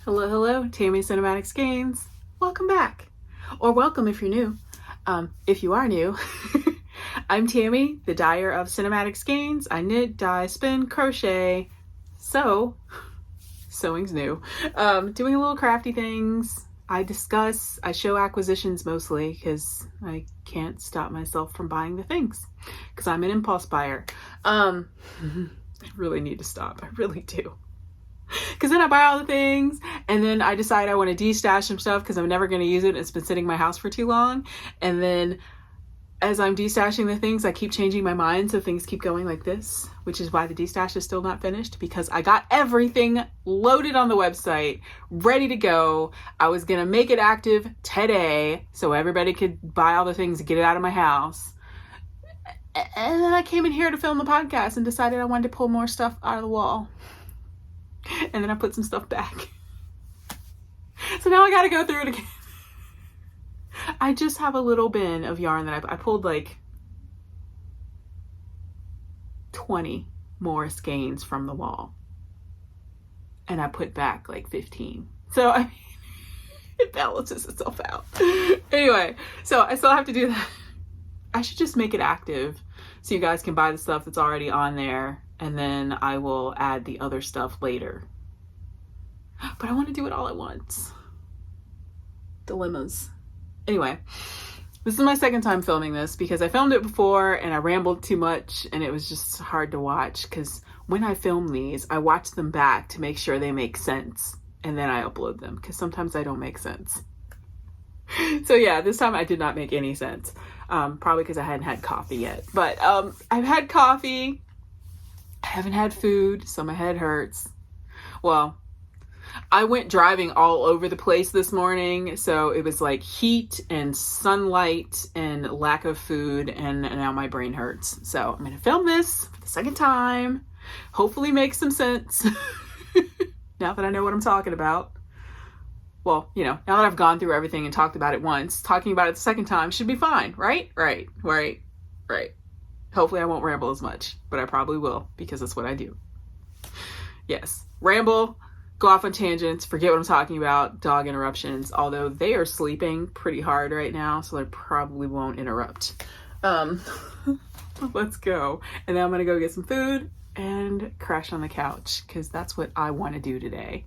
Hello, hello, Tammy Cinematic Skeins. Welcome back. Or welcome if you're new. If you are new, I'm Tammy, the dyer of Cinematic Skeins. I knit, dye, spin, crochet, sew. Sewing's new. Doing a little crafty things. I show acquisitions mostly because I can't stop myself from buying the things because I'm an impulse buyer. I really need to stop. I really do. Because then I buy all the things and then I decide I want to de-stash some stuff because I'm never going to use it. It's been sitting in my house for too long. And then as I'm de-stashing the things, I keep changing my mind. So things keep going like this, which is why the de-stash is still not finished, because I got everything loaded on the website, ready to go. I was going to make it active today so everybody could buy all the things and get it out of my house. And then I came in here to film the podcast and decided I wanted to pull more stuff out of the wall. And then I put some stuff back. So now I gotta go through it again. I just have a little bin of yarn that I pulled like 20 more skeins from the wall. And I put back like 15. So I mean, it balances itself out. Anyway, so I still have to do that. I should just make it active so you guys can buy the stuff that's already on there. And then I will add the other stuff later. But I want to do it all at once. Dilemmas. Anyway, this is my second time filming this because I filmed it before and I rambled too much and it was just hard to watch, because when I film these, I watch them back to make sure they make sense. And then I upload them because sometimes I don't make sense. So yeah, this time I did not make any sense. Probably because I hadn't had coffee yet. But I've had coffee. I haven't had food, so my head hurts. Well, I went driving all over the place this morning, so it was like heat and sunlight and lack of food, and now my brain hurts. So I'm going to film this for the second time, hopefully make some sense now that I know what I'm talking about. Well, you know, now that I've gone through everything and talked about it once, talking about it the second time should be fine, right? Right. Hopefully I won't ramble as much, but I probably will because that's what I do. Yes, ramble, go off on tangents, forget what I'm talking about, dog interruptions, although they are sleeping pretty hard right now, so they probably won't interrupt. Let's go. And then I'm gonna go get some food and crash on the couch because that's what I want to do today.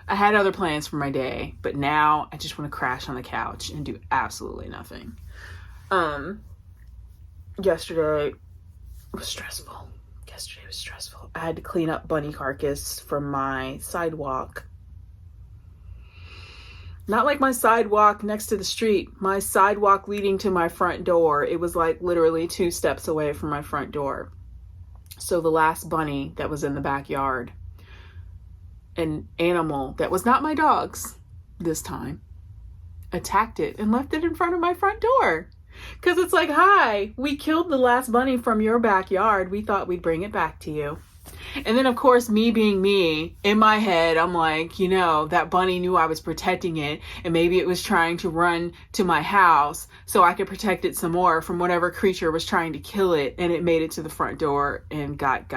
I had other plans for my day, but now I just want to crash on the couch and do absolutely nothing. Yesterday was stressful. I had to clean up bunny carcass from my sidewalk. Not like my sidewalk next to the street, my sidewalk leading to my front door. It was like literally 2 steps away from my front door. So the last bunny that was in the backyard, an animal that was not my dog's this time, attacked it and left it in front of my front door. Because it's like, hi, we killed the last bunny from your backyard. We thought we'd bring it back to you. And then, of course, me being me, in my head, I'm like, you know, that bunny knew I was protecting it. And maybe it was trying to run to my house so I could protect it some more from whatever creature was trying to kill it. And it made it to the front door and got.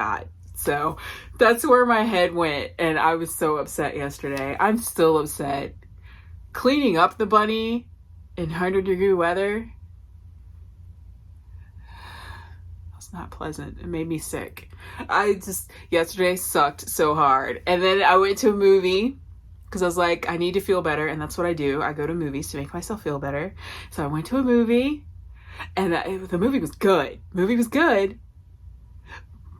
So that's where my head went. And I was so upset yesterday. I'm still upset. Cleaning up the bunny in 100-degree weather, not pleasant. It made me sick. Yesterday sucked so hard. And then I went to a movie because I was like, I need to feel better. And that's what I do. I go to movies to make myself feel better. So I went to a movie and the movie was good.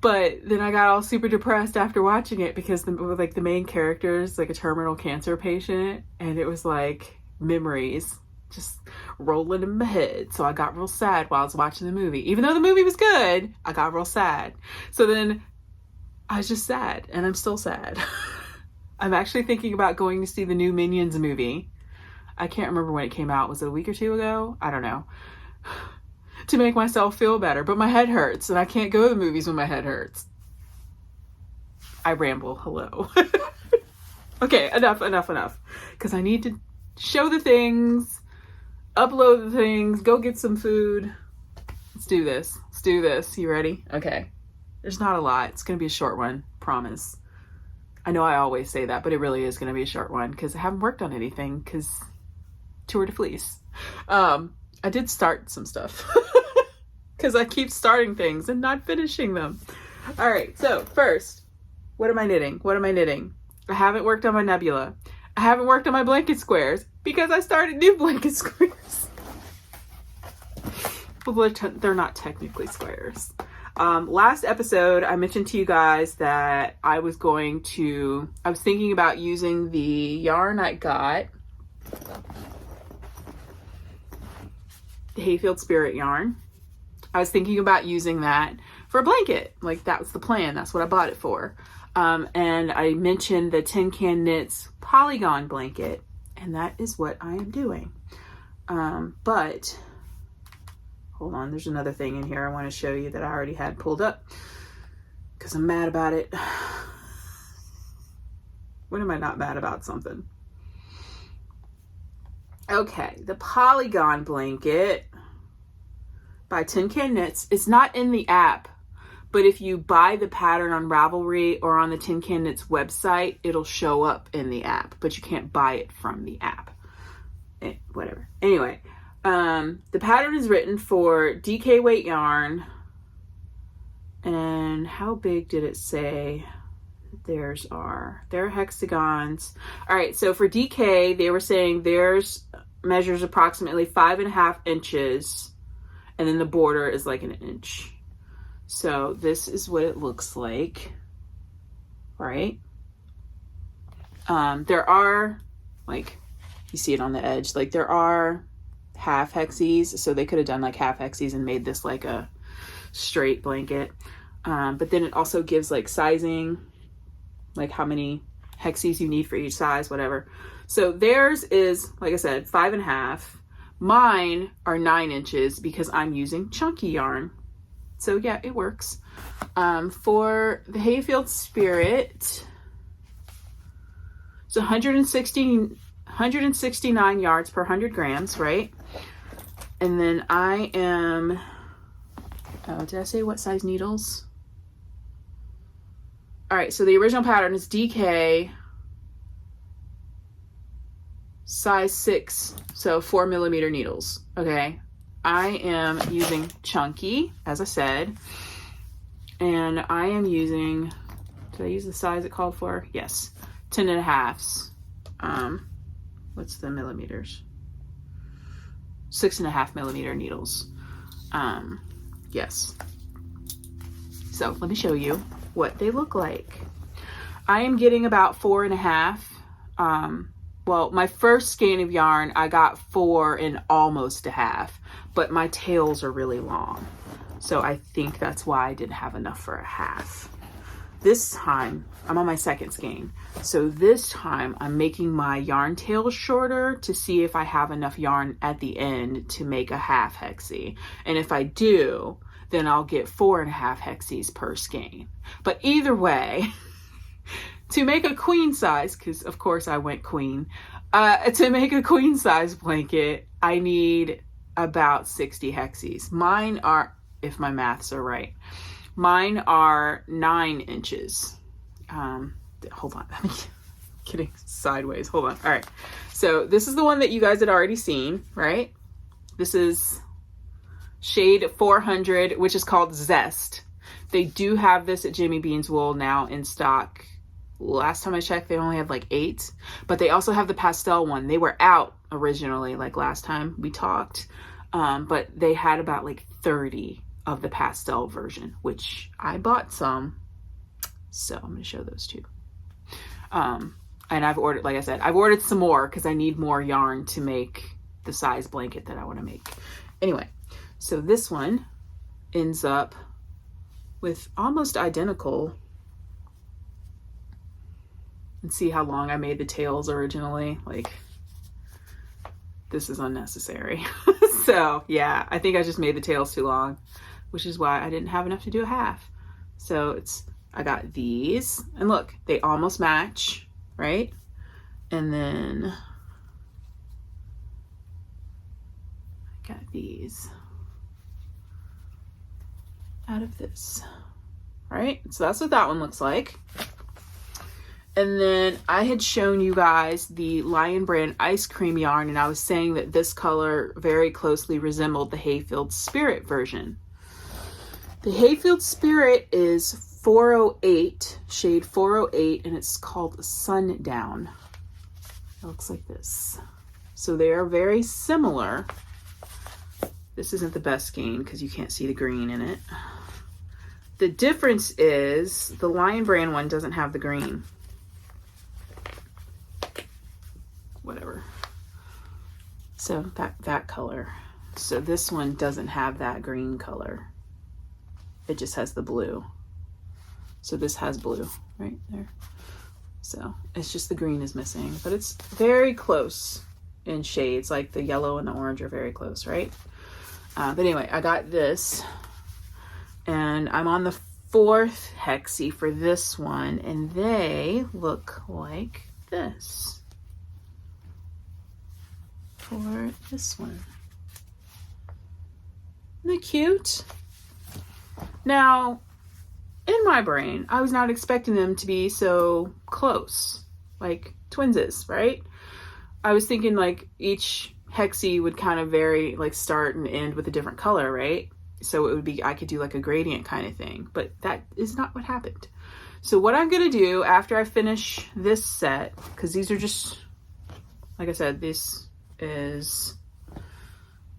But then I got all super depressed after watching it because the main character is like a terminal cancer patient. And it was like memories just rolling in my head. So I got real sad while I was watching the movie. Even though the movie was good, I got real sad. So then I was just sad, and I'm still sad. I'm actually thinking about going to see the new Minions movie. I can't remember when it came out. Was it a week or 2 ago? I don't know. To make myself feel better. But my head hurts, and I can't go to the movies when my head hurts. I ramble. Hello. Okay, enough. Because I need to show the things, upload the things, go get some food. Let's do this. You ready? Okay. There's not a lot. It's going to be a short one. Promise. I know I always say that, but it really is going to be a short one because I haven't worked on anything because tour de fleece. I did start some stuff because I keep starting things and not finishing them. All right, so first, what am I knitting? What am I knitting? I haven't worked on my Nebula. I haven't worked on my blanket squares because I started new blanket squares. Well, they're not technically squares. Last episode, I mentioned to you guys that I was thinking about using the yarn I got, the Hayfield Spirit yarn. I was thinking about using that for a blanket. Like, that was the plan. That's what I bought it for. And I mentioned the Tin Can Knits Polygon Blanket, and that is what I am doing. But hold on, there's another thing in here I want to show you that I already had pulled up because I'm mad about it. When am I not mad about something? Okay, the Polygon Blanket by Tin Can Knits. It's not in the app, but if you buy the pattern on Ravelry or on the Tin Can Knits website, it'll show up in the app, but you can't buy it from the app. Whatever. Anyway, the pattern is written for DK weight yarn. And how big did it say theirs are? They're hexagons. All right, so for DK, they were saying theirs measures approximately 5.5 inches, and then the border is like 1 inch. So this is what it looks like, right? There are, like, you see it on the edge, like there are half hexies, so they could have done like half hexies and made this like a straight blanket. But then it also gives like sizing, like how many hexies you need for each size, whatever. So theirs is, like I said, 5.5. Mine are 9 inches because I'm using chunky yarn. So yeah, it works. For the Hayfield Spirit, it's 169 yards per 100 grams, right? And then I am, oh, did I say what size needles? All right, so the original pattern is DK size 6, so 4mm needles, okay? I am using chunky, as I said, and I am using, did I use the size it called for? Yes, 10.5. What's the millimeters? 6.5mm needles. Yes. So let me show you what they look like. I am getting about 4.5. Well, my first skein of yarn, I got 4 and almost a half, but my tails are really long. So I think that's why I didn't have enough for a half. This time, I'm on my second skein. So this time I'm making my yarn tails shorter to see if I have enough yarn at the end to make a half hexie. And if I do, then I'll get 4.5 hexies per skein. But either way, to make a queen size, because of course I went queen, to make a queen size blanket, I need about 60 hexies. Mine are, if my maths are right, mine are 9 inches. Hold on, I'm getting sideways. Hold on. All right. So this is the one that you guys had already seen, right? This is shade 400, which is called Zest. They do have this at Jimmy Bean's Wool now in stock. Last time I checked, they only had like 8, but they also have the pastel one. They were out originally, like last time we talked, but they had about like 30 of the pastel version, which I bought some. So I'm going to show those too. And I've ordered, like I said, I've ordered some more because I need more yarn to make the size blanket that I want to make. Anyway, so this one ends up with almost identical. And see how long I made the tails originally. Like, this is unnecessary. So yeah, I think I just made the tails too long, which is why I didn't have enough to do a half. So I got these, and look, they almost match, right? And then I got these out of this, right? So that's what that one looks like. And then I had shown you guys the Lion Brand ice cream yarn, and I was saying that this color very closely resembled the Hayfield Spirit version. The Hayfield Spirit is 408, shade 408, and it's called Sundown. It looks like this. So they are very similar. This isn't the best skein because you can't see the green in it. The difference is the Lion Brand one doesn't have the green. Whatever. So that color. So this one doesn't have that green color. It just has the blue. So this has blue right there. So it's just the green is missing, but it's very close in shades. Like the yellow and the orange are very close, right? But anyway, I got this, and I'm on the 4th hexie for this one, and they look like this. For this one. Isn't that cute? Now, in my brain, I was not expecting them to be so close, like twinses, right? I was thinking like each hexie would kind of vary, like start and end with a different color, right? So it would be, I could do like a gradient kind of thing, but that is not what happened. So what I'm gonna do after I finish this set, because these are just, like I said, this is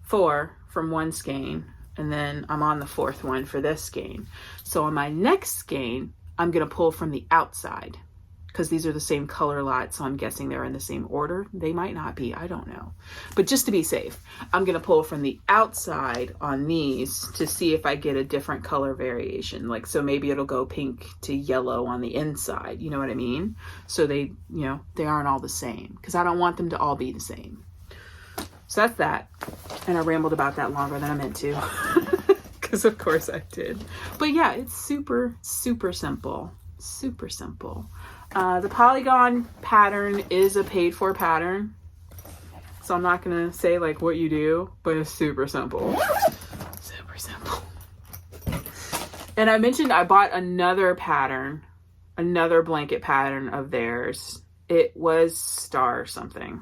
4 from one skein, and then I'm on the 4th one for this skein. So on my next skein, I'm gonna pull from the outside, because these are the same color lot, so I'm guessing they're in the same order. They might not be, I don't know. But just to be safe, I'm gonna pull from the outside on these to see if I get a different color variation. Like, so maybe it'll go pink to yellow on the inside, you know what I mean? So they, you know, they aren't all the same, because I don't want them to all be the same. So that's that. And I rambled about that longer than I meant to, because of course I did. But yeah, it's super, super simple. Super simple. The Polygon pattern is a paid for pattern. So I'm not going to say like what you do, but it's super simple. Super simple. And I mentioned I bought another pattern, another blanket pattern of theirs. It was Star something.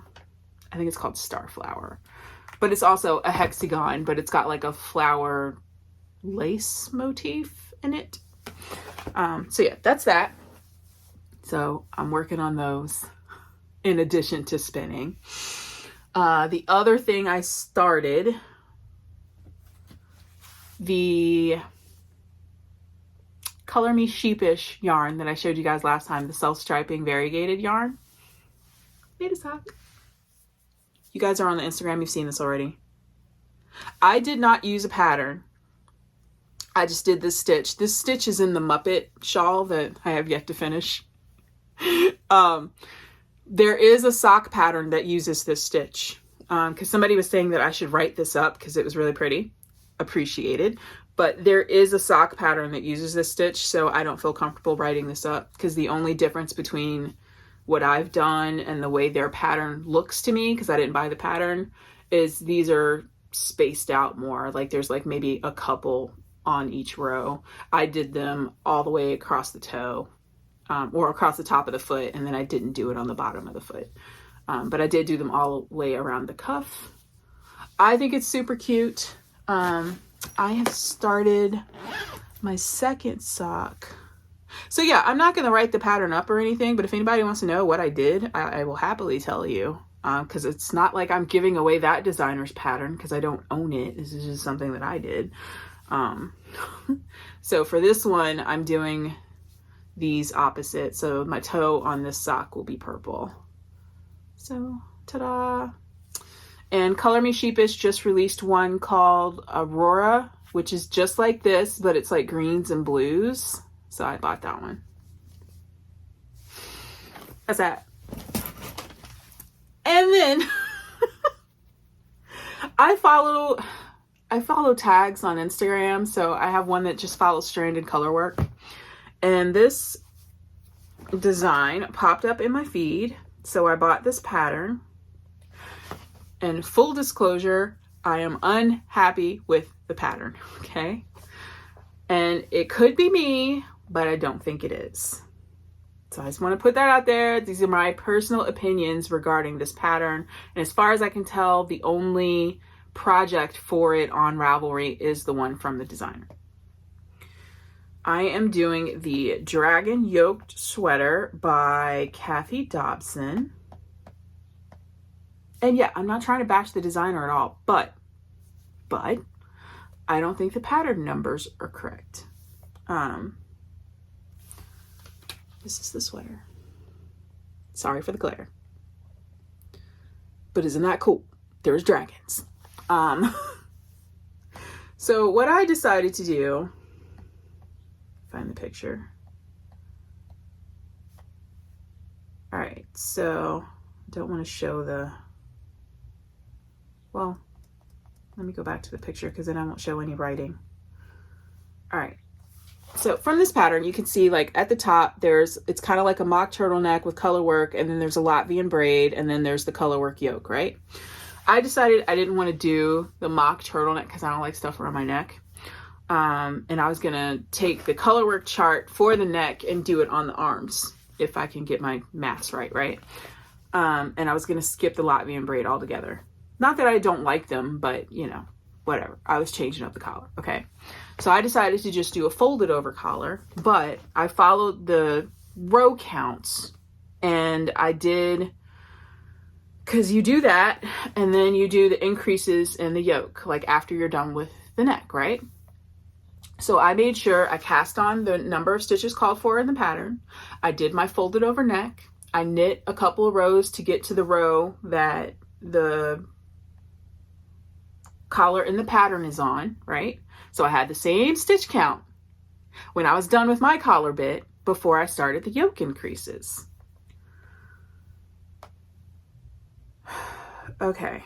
I think it's called Starflower, but it's also a hexagon, but it's got like a flower lace motif in it. So yeah, that's that. So I'm working on those in addition to spinning. The other thing I started, the ColorMeSheepish yarn that I showed you guys last time, the self-striping variegated yarn. Made a sock. You guys are on the Instagram, you've seen this already. I did not use a pattern. I just did this stitch. This stitch is in the Muppet Shawl that I have yet to finish. There is a sock pattern that uses this stitch. Because somebody was saying that I should write this up because it was really pretty. Appreciated. But there is a sock pattern that uses this stitch, so I don't feel comfortable writing this up, because the only difference between what I've done and the way their pattern looks to me, because I didn't buy the pattern, is these are spaced out more. Like there's like maybe a couple on each row. I did them all the way across the toe, or across the top of the foot, and then I didn't do it on the bottom of the foot. But I did do them all the way around the cuff. I think it's super cute. I have started my second sock. So yeah, I'm not going to write the pattern up or anything, but if anybody wants to know what I did, I will happily tell you, because it's not like I'm giving away that designer's pattern, because I don't own it. This is just something that I did. So for this one, I'm doing these opposite. So my toe on this sock will be purple. So ta-da! And ColorMeSheepish just released one called Aurora, which is just like this, but it's like greens and blues. So I bought that one. That's that. And then I follow tags on Instagram. So I have one that just follows Stranded Colorwork. And this design popped up in my feed. So I bought this pattern. And full disclosure, I am unhappy with the pattern, okay? And it could be me, but I don't think it is. So I just want to put that out there. These are my personal opinions regarding this pattern. And as far as I can tell, the only project for it on Ravelry is the one from the designer. I am doing the Dragon Yoked sweater by Kathy Dobson. And yeah, I'm not trying to bash the designer at all, but I don't think the pattern numbers are correct. This is the sweater. Sorry for the glare. But isn't that cool? There's dragons. So what I decided to do, find the picture. All right, so I don't want to show the, well, let me go back to the picture because then I won't show any writing. All right. So from this pattern, you can see like at the top, it's kind of like a mock turtleneck with color work, and then there's a Latvian braid, and then there's the color work yoke, right? I decided I didn't want to do the mock turtleneck because I don't like stuff around my neck. And I was going to take the color work chart for the neck and do it on the arms, if I can get my maths right, right? And I was going to skip the Latvian braid altogether. Not that I don't like them, but you know, whatever. I was changing up the collar, okay? So I decided to just do a folded over collar, but I followed the row counts, and I did, because you do that, and then you do the increases in the yoke, like after you're done with the neck, right? So I made sure I cast on the number of stitches called for in the pattern. I did my folded over neck. I knit a couple of rows to get to the row that the collar in the pattern is on, right? So I had the same stitch count when I was done with my collar bit before I started the yoke increases. Okay.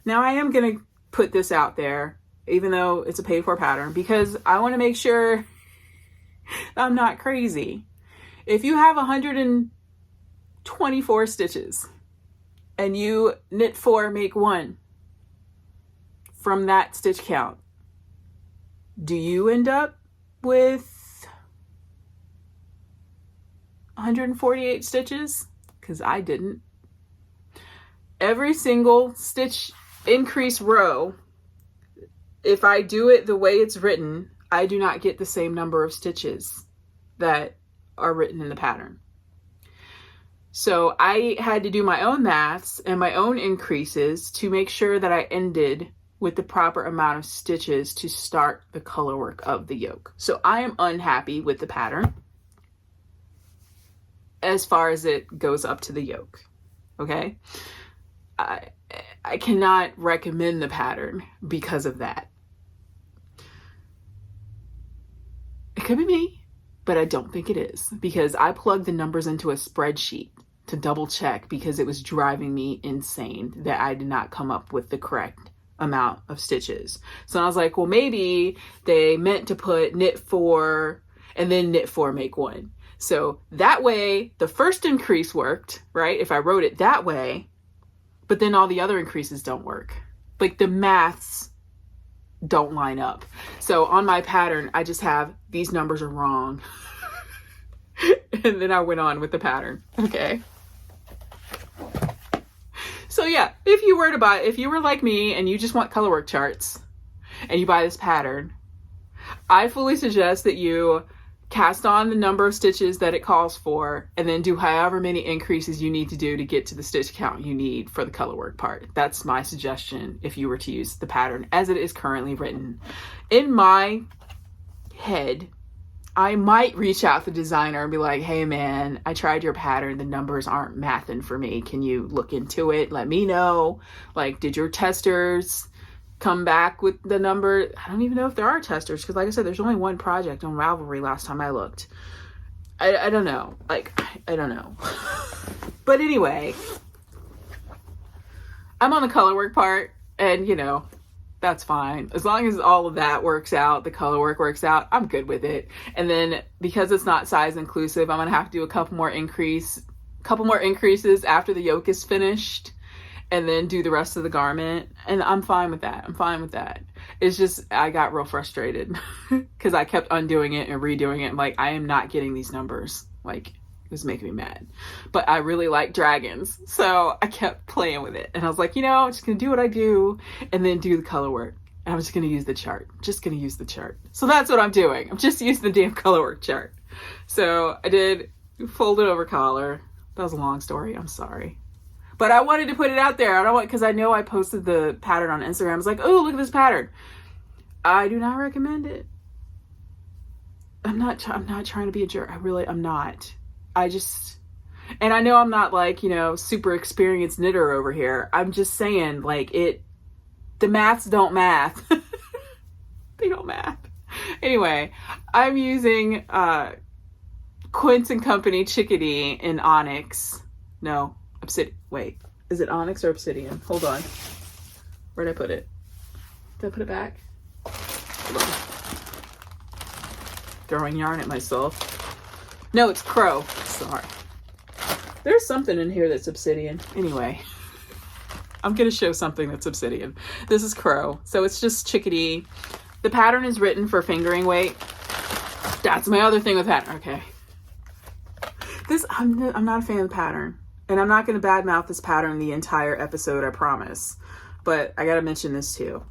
Now I am going to put this out there, even though it's a paid for pattern, because I want to make sure I'm not crazy. If you have 124 stitches and you knit 4, make 1, from that stitch count, do you end up with 148 stitches? Because I didn't. Every single stitch increase row, if I do it the way it's written, I do not get the same number of stitches that are written in the pattern. So I had to do my own maths and my own increases to make sure that I ended with the proper amount of stitches to start the color work of the yoke. So I am unhappy with the pattern as far as it goes up to the yoke, okay? I cannot recommend the pattern because of that. It could be me, but I don't think it is, because I plugged the numbers into a spreadsheet to double check because it was driving me insane that I did not come up with the correct amount of stitches. So I was like, well, maybe they meant to put knit 4 and then knit 4, make 1. So that way the first increase worked, right? If I wrote it that way, but then all the other increases don't work. Like the maths don't line up. So on my pattern, I just have these numbers are wrong. And then I went on with the pattern. Okay. So yeah, if you were like me and you just want color work charts and you buy this pattern, I fully suggest that you cast on the number of stitches that it calls for and then do however many increases you need to do to get to the stitch count you need for the color work part. That's my suggestion if you were to use the pattern as it is currently written. In my head, I might reach out to the designer and be like, hey man, I tried your pattern. The numbers aren't mathing for me. Can you look into it? Let me know. Like, did your testers come back with the number? I don't even know if there are testers, because like I said, there's only one project on Ravelry last time I looked. I don't know. Like, I don't know. But anyway, I'm on the color work part, and you know, that's fine. As long as all of that works out, the color work works out, I'm good with it. And then because it's not size inclusive, I'm gonna have to do a couple more increases after the yoke is finished. and then do the rest of the garment. And I'm fine with that. I'm fine with that. It's just, I got real frustrated because I kept undoing it and redoing it. I'm like, I am not getting these numbers. Like, it was making me mad. But I really like dragons, so I kept playing with it. And I was like, you know, I'm just going to do what I do and then do the color work. And I'm just going to use the chart. Just going to use the chart. So that's what I'm doing. I'm just using the damn color work chart. So I did folded over collar. That was a long story. I'm sorry. But I wanted to put it out there. I don't want, because I know I posted the pattern on Instagram. I was like, oh, look at this pattern. I do not recommend it. I'm not trying to be a jerk. I'm not. And I know I'm not like, you know, super experienced knitter over here. I'm just saying, like, the maths don't math. They don't math. Anyway, I'm using Quince and Company Chickadee in Onyx. No, Obsidian. Wait, is it Onyx or Obsidian? Hold on. Where'd I put it? Did I put it back? Hold on. Throwing yarn at myself. No, it's Crow. Sorry. There's something in here that's Obsidian. Anyway, I'm going to show something that's Obsidian. This is Crow. So it's just Chickadee. The pattern is written for fingering weight. That's my other thing with pattern. Okay. I'm not a fan of the pattern. And I'm not going to badmouth this pattern the entire episode, I promise. But I got to mention this too.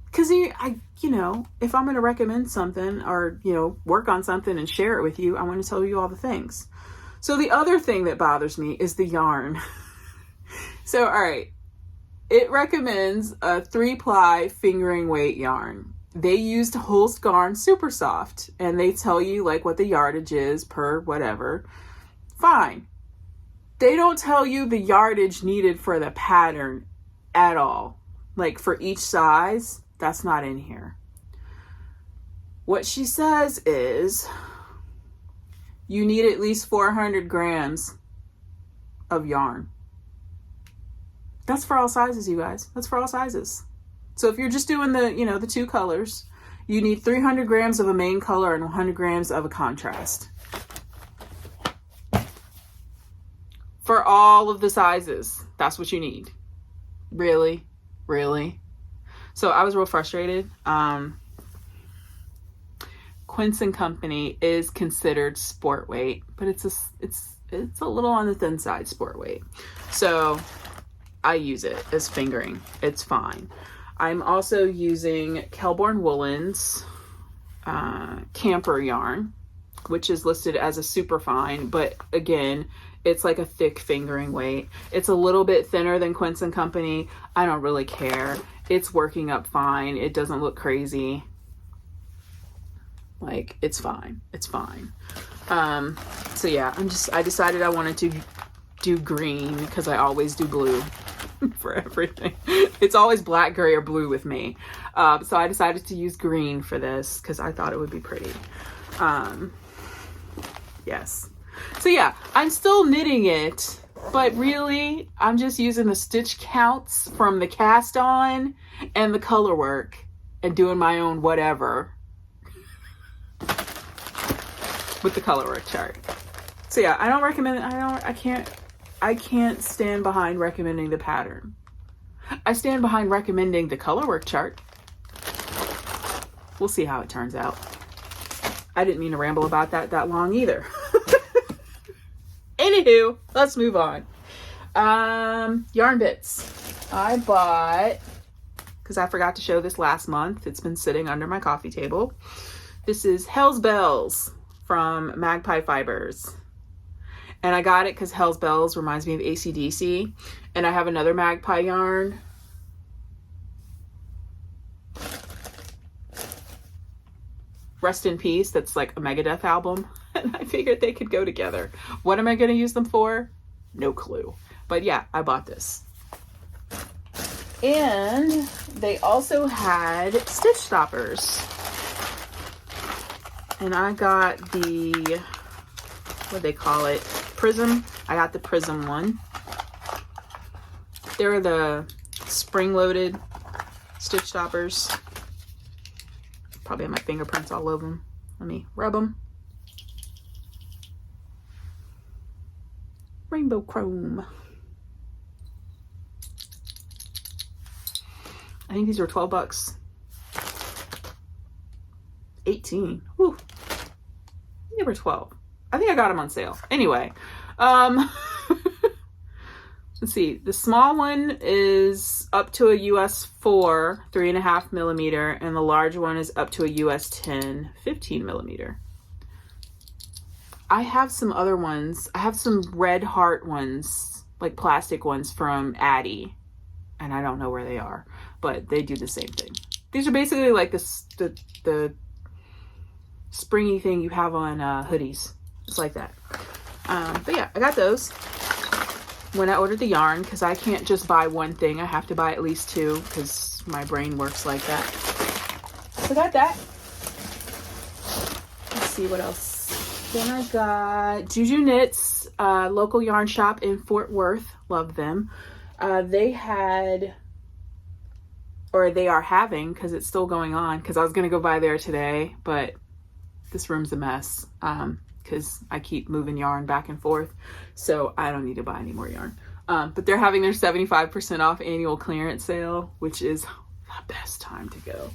Because, you know, if I'm going to recommend something or, you know, work on something and share it with you, I want to tell you all the things. So the other thing that bothers me is the yarn. So, all right. It recommends a 3-ply fingering weight yarn. They used Holst Garn Super Soft, and they tell you like what the yardage is per whatever. Fine. They don't tell you the yardage needed for the pattern at all. Like for each size, that's not in here. What she says is you need at least 400 grams of yarn. That's for all sizes, you guys. That's for all sizes. So if you're just doing the, you know, the 2 colors, you need 300 grams of a main color and 100 grams of a contrast. For all of the sizes, that's what you need. Really? Really? So I was real frustrated. Quince and Company is considered sport weight, but it's a little on the thin side sport weight. So I use it as fingering. It's fine. I'm also using Kelbourne Woolens camper yarn, which is listed as a super fine, but again, it's like a thick fingering weight. It's a little bit thinner than Quince and Company. I don't really care. It's working up fine. It doesn't look crazy. Like, it's fine. It's fine. So yeah, I decided I wanted to do green because I always do blue for everything. It's always black, gray, or blue with me. So I decided to use green for this because I thought it would be pretty. Yes. So yeah, I'm still knitting it, but really I'm just using the stitch counts from the cast on and the color work and doing my own whatever with the color work chart. So yeah, I don't recommend it. I can't stand behind recommending the pattern. I stand behind recommending the color work chart. We'll see how it turns out. I didn't mean to ramble about that long either. Anywho, let's move on. Yarn bits. I bought, because I forgot to show this last month. It's been sitting under my coffee table. This is Hell's Bells from Magpie Fibers. And I got it because Hell's Bells reminds me of AC/DC. And I have another Magpie yarn. Rest in Peace. That's like a Megadeth album. And I figured they could go together. What am I going to use them for? No clue. But yeah, I bought this. And they also had stitch stoppers. And I got the, what they call it? Prism. I got the Prism one. They're the spring-loaded stitch stoppers. Probably have my fingerprints all over them. Let me rub them. Rainbow Chrome. I think these were 12 bucks. 18. Whew. They were 12. I think I got them on sale. Anyway, let's see. The small one is up to a US 4, 3.5 millimeter, and the large one is up to a US 10, 15 millimeter. I have some other ones. I have some red heart ones, like plastic ones from Addy, and I don't know where they are, but they do the same thing. These are basically like the springy thing you have on hoodies. It's like that. But yeah, I got those when I ordered the yarn, because I can't just buy one thing. I have to buy at least two because my brain works like that. So I got that. Let's see what else. Then I got Juju Knits, local yarn shop in Fort Worth. Love them. They had, or they are having, because it's still going on, because I was going to go by there today, but this room's a mess because I keep moving yarn back and forth, so I don't need to buy any more yarn. But they're having their 75% off annual clearance sale, which is the best time to go.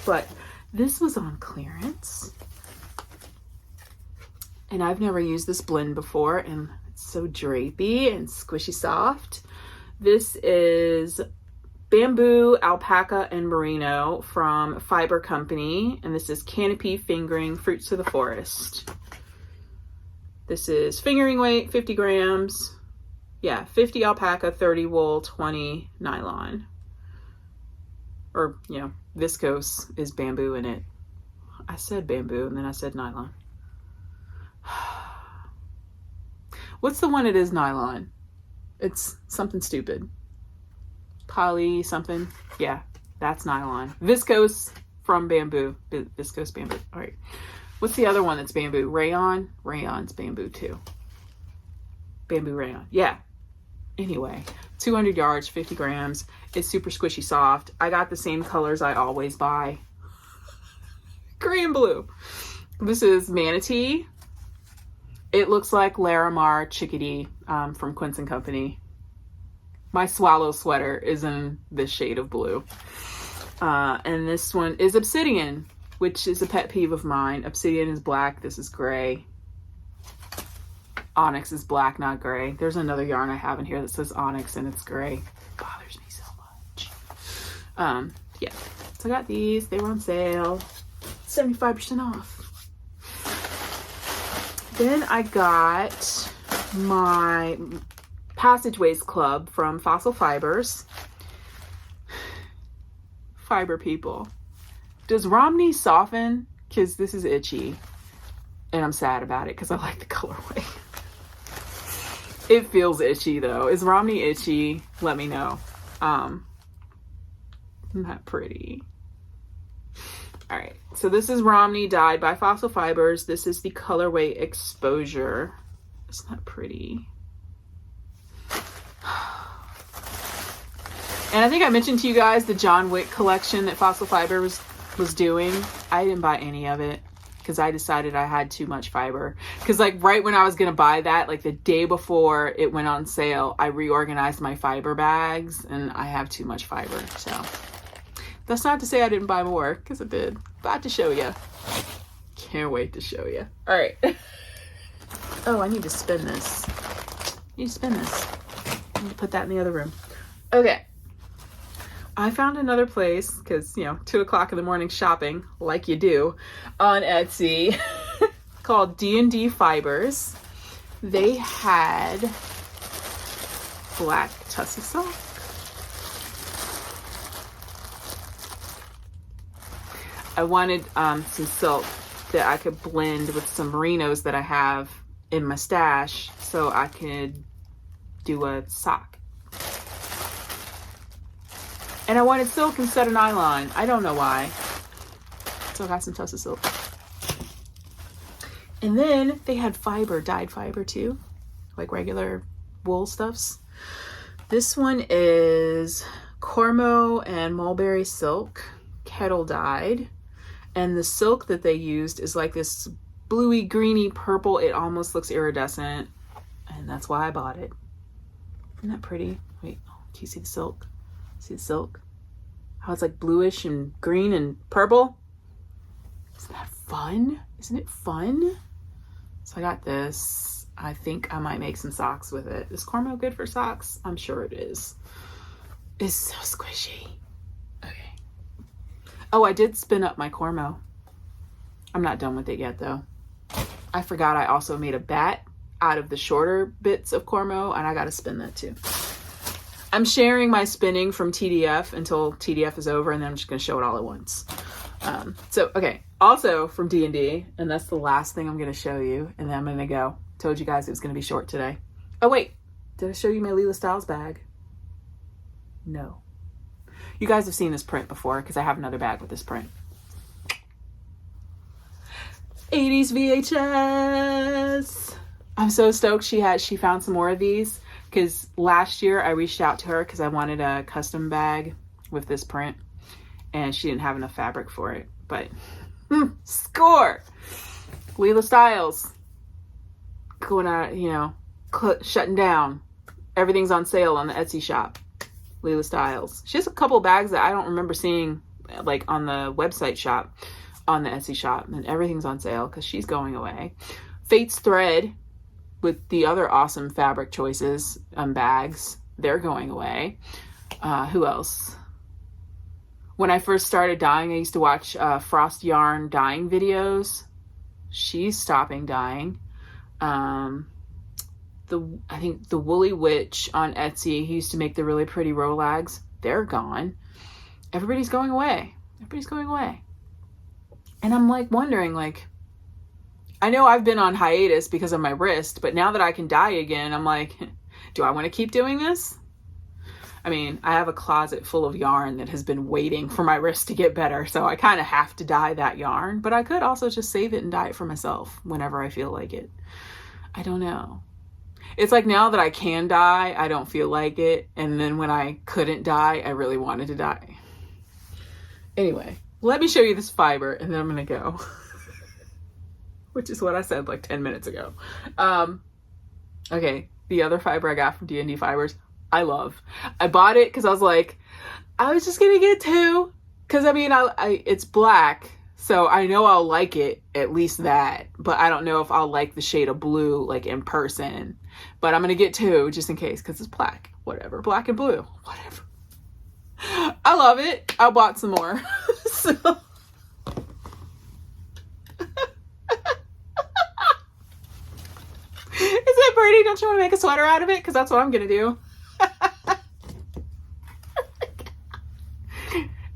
But this was on clearance, and I've never used this blend before, and it's so drapey and squishy soft. This is bamboo, alpaca, and merino from Fibre Company, and this is Canopy Fingering Fruits of the Forest. This is fingering weight, 50 grams. Yeah, 50 alpaca, 30 wool, 20 nylon. Or, you know, viscose is bamboo in it. I said bamboo and then I said nylon. What's the one it is nylon? It's something stupid. Poly something. Yeah, that's nylon. Viscose from bamboo. Viscose bamboo. All right. What's the other one that's bamboo? Rayon? Rayon's bamboo too. Bamboo rayon. Yeah. Anyway, 200 yards, 50 grams. It's super squishy soft. I got the same colors I always buy. Gray and blue. This is Manatee. It looks like Larimar Chickadee from Quince & Company. My swallow sweater is in this shade of blue. And this one is Obsidian, which is a pet peeve of mine. Obsidian is black. This is gray. Onyx is black, not gray. There's another yarn I have in here that says Onyx and it's gray. It bothers me so much. Yeah. So I got these. They were on sale. 75% off. Then I got my Passageways Club from Fossil Fibers. Fiber people. Does Romney soften? Because this is itchy. And I'm sad about it because I like the colorway. It feels itchy though. Is Romney itchy? Let me know. Not pretty. Alright, so this is Romney dyed by Fossil Fibers. This is the colorway Exposure. It's not pretty. And I think I mentioned to you guys the John Wick collection that Fossil Fibers was doing. I didn't buy any of it because I decided I had too much fiber. Because like right when I was going to buy that, like the day before it went on sale, I reorganized my fiber bags and I have too much fiber. So that's not to say I didn't buy more, because I did. About to show you. Can't wait to show you. All right. Oh, I need to spin this. I need to spin this. I need to put that in the other room. Okay. I found another place, because, you know, 2 o'clock in the morning shopping, like you do, on Etsy, called DnD Fibers. They had black tussle silk. I wanted some silk that I could blend with some merinos that I have in my stash so I could do a sock. And I wanted silk instead of nylon. I don't know why. So I got some tussle silk. And then they had fiber, dyed fiber too, like regular wool stuffs. This one is Cormo and Mulberry Silk, kettle dyed. And the silk that they used is like this bluey, greeny purple. It almost looks iridescent. And that's why I bought it. Isn't that pretty? Wait, can you see the silk? See the silk? How it's like bluish and green and purple. Isn't that fun? Isn't it fun? So I got this. I think I might make some socks with it. Is Cormo good for socks? I'm sure it is. It's so squishy. Okay. Oh, I did spin up my Cormo. I'm not done with it yet though. I forgot I also made a bat out of the shorter bits of Cormo, and I gotta spin that too. I'm sharing my spinning from TDF until TDF is over, and then I'm just gonna show it all at once. Okay, also from DnD, and that's the last thing I'm gonna show you, and then I'm gonna go. Told you guys it was gonna be short today. Oh wait, did I show you my Leela Styles bag? No. You guys have seen this print before, because I have another bag with this print. 80s VHS. I'm so stoked she found some more of these, because last year I reached out to her because I wanted a custom bag with this print, and she didn't have enough fabric for it. But score! Leela Styles going out, you know, shutting down. Everything's on sale on the Etsy shop. Leela Styles. She has a couple bags that I don't remember seeing like on the website shop, on the Etsy shop, and everything's on sale because she's going away. Fate's Thread with the other awesome fabric choices, bags, they're going away. Who else? When I first started dyeing, I used to watch Frost Yarn dyeing videos. She's stopping dyeing. I think the Woolly Witch on Etsy, he used to make the really pretty Rolags. They're gone. Everybody's going away. Everybody's going away. And I'm like wondering, like, I know I've been on hiatus because of my wrist, but now that I can dye again, I'm like, do I want to keep doing this? I mean, I have a closet full of yarn that has been waiting for my wrist to get better, so I kind of have to dye that yarn, but I could also just save it and dye it for myself whenever I feel like it. I don't know. It's like now that I can dye, I don't feel like it, and then when I couldn't dye, I really wanted to dye. Anyway, let me show you this fiber, and then I'm gonna go. Which is what I said like 10 minutes ago. Okay, the other fiber I got from DnD Fibers, I love. I bought it because I was like, I was just gonna get two. Because I mean, it's black, so I know I'll like it, at least that. But I don't know if I'll like the shade of blue like in person. But I'm gonna get two just in case, because it's black. Whatever, black and blue, whatever. I love it. I bought some more. So. Isn't it pretty? Don't you want to make a sweater out of it? Because that's what I'm going to do.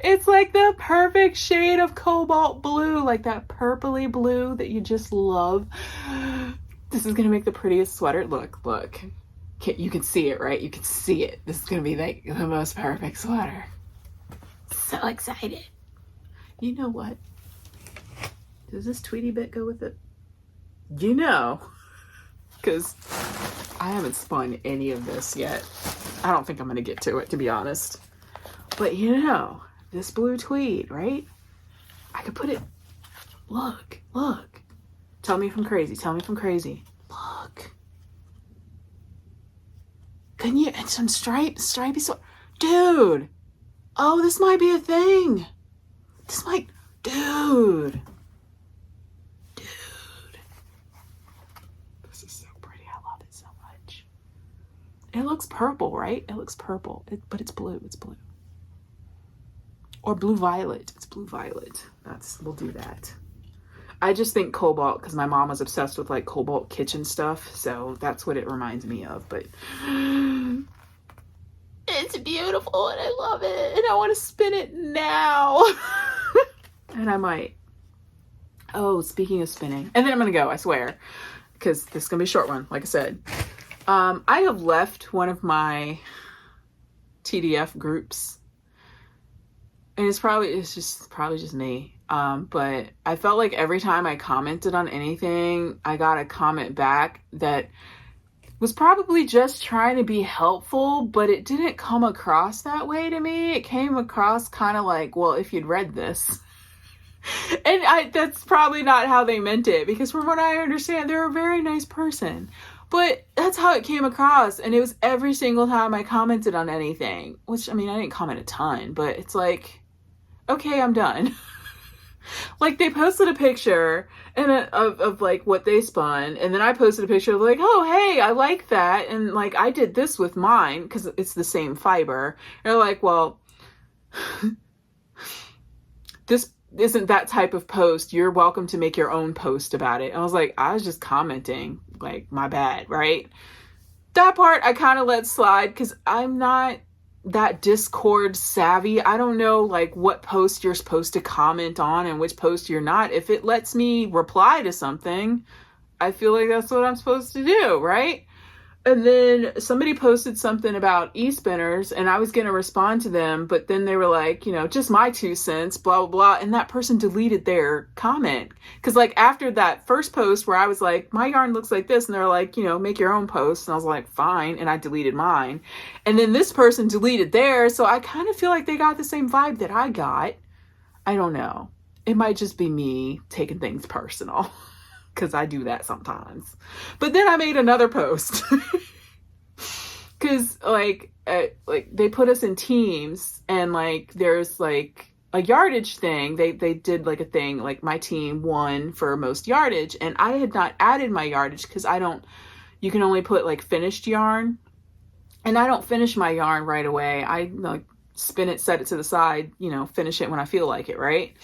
It's like the perfect shade of cobalt blue. Like that purpley blue that you just love. This is going to make the prettiest sweater. Look. You can see it, right? You can see it. This is going to be like the most perfect sweater. So excited. You know what? Does this Tweety bit go with it? You know. Because I haven't spun any of this yet. I don't think I'm going to get to it, to be honest. But you know, this blue tweed, right? I could put it, look. Tell me if I'm crazy. Look. Couldn't you, and some stripy, dude. Oh, this might be a thing. Dude. It looks purple, right? It looks purple, but it's blue. It's blue. Or blue violet. It's blue violet. We'll do that. I just think cobalt because my mom was obsessed with like cobalt kitchen stuff, so that's what it reminds me of. But it's beautiful and I love it, and I want to spin it now. And I might. Oh, speaking of spinning, and then I'm gonna go. I swear, because this is gonna be a short one, like I said. I have left one of my TDF groups, and it's probably just me. But I felt like every time I commented on anything, I got a comment back that was probably just trying to be helpful, but it didn't come across that way to me. It came across kind of like, well, if you'd read this. And that's probably not how they meant it, because from what I understand, they're a very nice person. But that's how it came across. And it was every single time I commented on anything, which, I mean, I didn't comment a ton, but it's like, okay, I'm done. Like, they posted a picture of like what they spun, and then I posted a picture of like, oh, hey, I like that, and like I did this with mine because it's the same fiber. And they're like, well, this isn't that type of post. You're welcome to make your own post about it. And I was like, I was just commenting, like, my bad, right? That part I kind of let slide because I'm not that Discord savvy. I don't know like what post you're supposed to comment on and which post you're not. If it lets me reply to something, I feel like that's what I'm supposed to do, right? And then somebody posted something about e-spinners and I was going to respond to them, but then they were like, you know, just my 2 cents, blah, blah, blah. And that person deleted their comment. Cause like after that first post where I was like, my yarn looks like this. And they're like, you know, make your own post. And I was like, fine. And I deleted mine. And then this person deleted theirs. So I kind of feel like they got the same vibe that I got. I don't know. It might just be me taking things personal. Because I do that sometimes. But then I made another post. Because like they put us in teams and like there's like a yardage thing. They did like a thing like my team won for most yardage. And I had not added my yardage because you can only put like finished yarn. And I don't finish my yarn right away. I like spin it, set it to the side, you know, finish it when I feel like it, right?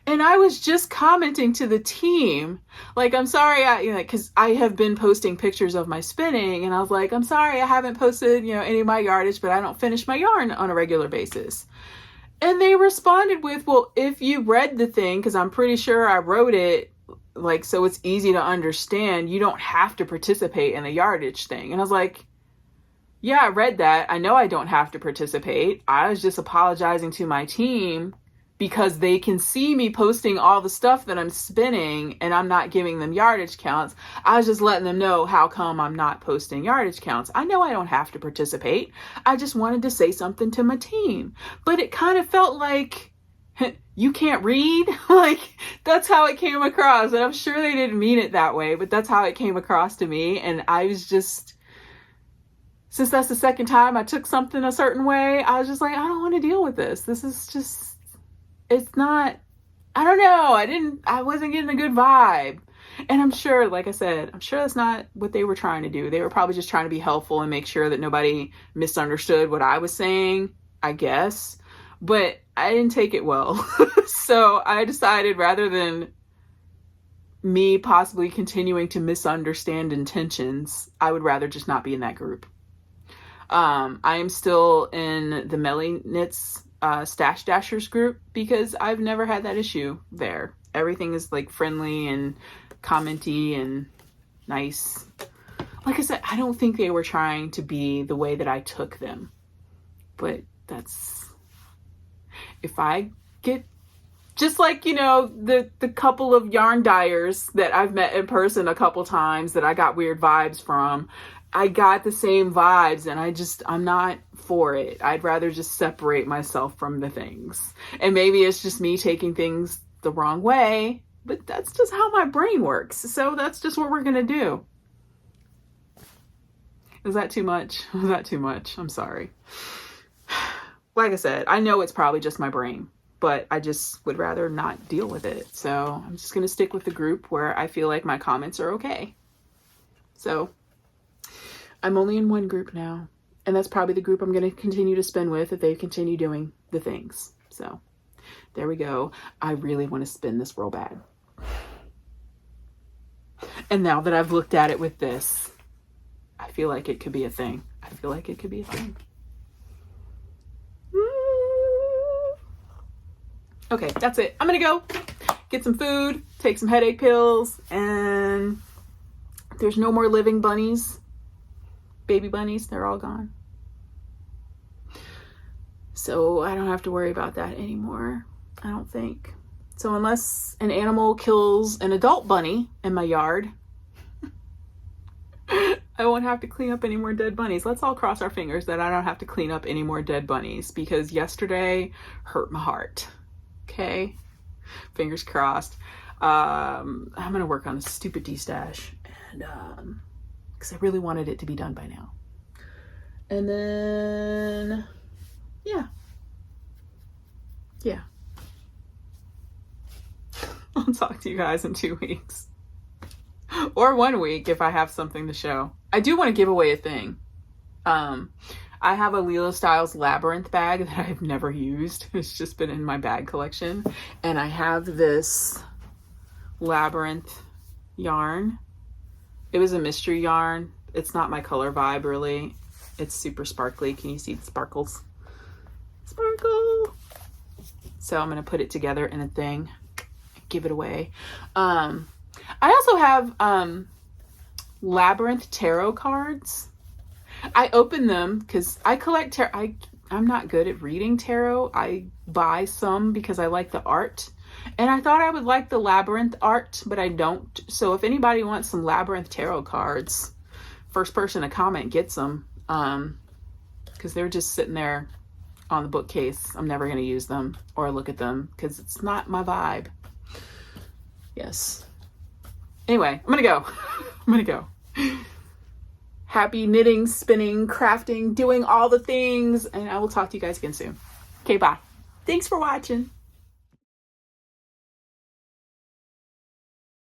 And I was just commenting to the team, like, I'm sorry, because I have been posting pictures of my spinning, and I was like, I'm sorry, I haven't posted, you know, any of my yardage, but I don't finish my yarn on a regular basis. And they responded with, well, if you read the thing, because I'm pretty sure I wrote it, like, so it's easy to understand, you don't have to participate in the yardage thing. And I was like, yeah, I read that. I know I don't have to participate. I was just apologizing to my team because they can see me posting all the stuff that I'm spinning and I'm not giving them yardage counts. I was just letting them know how come I'm not posting yardage counts. I know I don't have to participate. I just wanted to say something to my team. But it kind of felt like, you can't read? Like, that's how it came across. And I'm sure they didn't mean it that way, but that's how it came across to me. And I was just, since that's the second time I took something a certain way, I was just like, I don't want to deal with this. This is just, it's not, I don't know. I wasn't getting a good vibe. And I'm sure, like I said, I'm sure that's not what they were trying to do. They were probably just trying to be helpful and make sure that nobody misunderstood what I was saying, I guess. But I didn't take it well. So I decided rather than me possibly continuing to misunderstand intentions, I would rather just not be in that group. I am still in the Melly Knits Stash Dashers group because I've never had that issue there. Everything is like friendly and commenty and nice. Like I said, I don't think they were trying to be the way that I took them. But that's, if I get, just like, you know, the couple of yarn dyers that I've met in person a couple times that I got weird vibes from, I got the same vibes and I'm not for it. I'd rather just separate myself from the things. And maybe it's just me taking things the wrong way, but that's just how my brain works. So that's just what we're going to do. Is that too much? Was that too much? I'm sorry. Like I said, I know it's probably just my brain, but I just would rather not deal with it. So I'm just going to stick with the group where I feel like my comments are okay. So I'm only in one group now, and that's probably the group I'm going to continue to spin with if they continue doing the things. So there we go. I really want to spin this real bad. And now that I've looked at it with this, I feel like it could be a thing. I feel like it could be a thing. Okay, that's it. I'm going to go get some food, take some headache pills, and there's no more living bunnies. Baby bunnies, they're all gone. So I don't have to worry about that anymore, I don't think. So unless an animal kills an adult bunny in my yard, I won't have to clean up any more dead bunnies. Let's all cross our fingers that I don't have to clean up any more dead bunnies, because yesterday hurt my heart. Okay? Fingers crossed. I'm going to work on this stupid Destash, and because I really wanted it to be done by now. And then, yeah. I'll talk to you guys in 2 weeks. Or 1 week if I have something to show. I do want to give away a thing. I have a Lilo Styles Labyrinth bag that I've never used. It's just been in my bag collection. And I have this Labyrinth yarn. It was a mystery yarn. It's not my color vibe, really. It's super sparkly. Can you see the sparkles? Sparkle! So I'm going to put it together in a thing. Give it away. I also have Labyrinth tarot cards. I open them because I collect tarot. I'm not good at reading tarot. I buy some because I like the art. And I thought I would like the Labyrinth art, but I don't. So if anybody wants some Labyrinth tarot cards, first person to comment gets them. Because they're just sitting there on the bookcase. I'm never going to use them or look at them because it's not my vibe. Yes. Anyway, I'm going to go. I'm going to go. Happy knitting, spinning, crafting, doing all the things. And I will talk to you guys again soon. Okay, bye. Thanks for watching.